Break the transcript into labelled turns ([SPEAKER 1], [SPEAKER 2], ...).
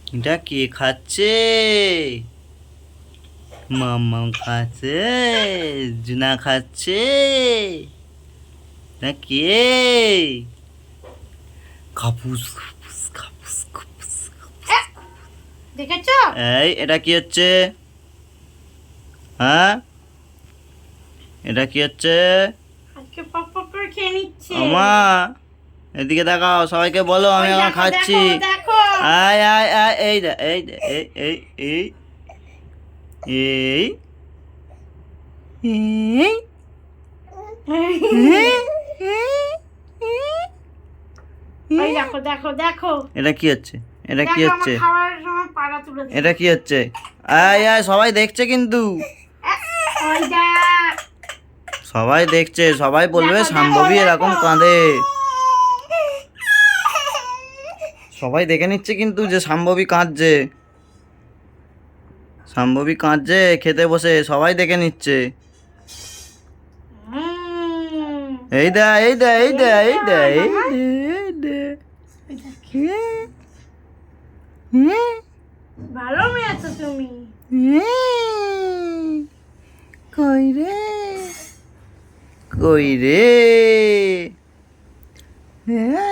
[SPEAKER 1] এটা কে খাচ্ছে? মাম্মাম খাচ্ছে, জুনা খাচ্ছে, না কে? খাপুস খাপুস খাপুস খাপুস খাপুস।
[SPEAKER 2] দেখেছ?
[SPEAKER 1] এই এটা কি হচ্ছে? হ্যাঁ, এটা কি হচ্ছে?
[SPEAKER 2] আজকে পপ পপ করে খেয়ে নিচ্ছে।
[SPEAKER 1] আমা, এদিকে দেখাও, সবাইকে বলো আমি
[SPEAKER 2] ওই
[SPEAKER 1] এখন
[SPEAKER 2] দেখো
[SPEAKER 1] খাচ্ছি।
[SPEAKER 2] দেখো দেখো।
[SPEAKER 1] আয় আয় আয়, এই দে এই দে এই এই এই এই এই
[SPEAKER 2] ওই দেখো দেখো দেখো।
[SPEAKER 1] এটা কি হচ্ছে? এটা কি
[SPEAKER 2] দেখো আমার
[SPEAKER 1] হচ্ছে?
[SPEAKER 2] খাওয়ার সময় পাড়া তুলেছে।
[SPEAKER 1] এটা কি হচ্ছে? আয় আয়, সবাই দেখছে কিন্তু,
[SPEAKER 2] ওই দেখ।
[SPEAKER 1] সবাই দেখছে, সবাই বলবে
[SPEAKER 2] দেখো,
[SPEAKER 1] শাম্ভবী
[SPEAKER 2] দেখো,
[SPEAKER 1] এরকম
[SPEAKER 2] দেখো।
[SPEAKER 1] কাঁদে। সবাই দেখে নিচ্ছে কিন্তু যে শাম্ভবী কাঁদছে, শাম্ভবী কাঁদছে খেতে বসে, সবাই দেখে নিচ্ছে।
[SPEAKER 2] হুম।
[SPEAKER 1] এই দে এই দে এই দে এই দে
[SPEAKER 2] এই
[SPEAKER 1] এই
[SPEAKER 2] মামা।
[SPEAKER 1] দে এই দে।
[SPEAKER 2] ওই দেখ।
[SPEAKER 1] হুম, হুম,
[SPEAKER 2] ভালো মেয়ে আছো তুমি।
[SPEAKER 1] হুম। কই রে, কই রে? হ্যাঁ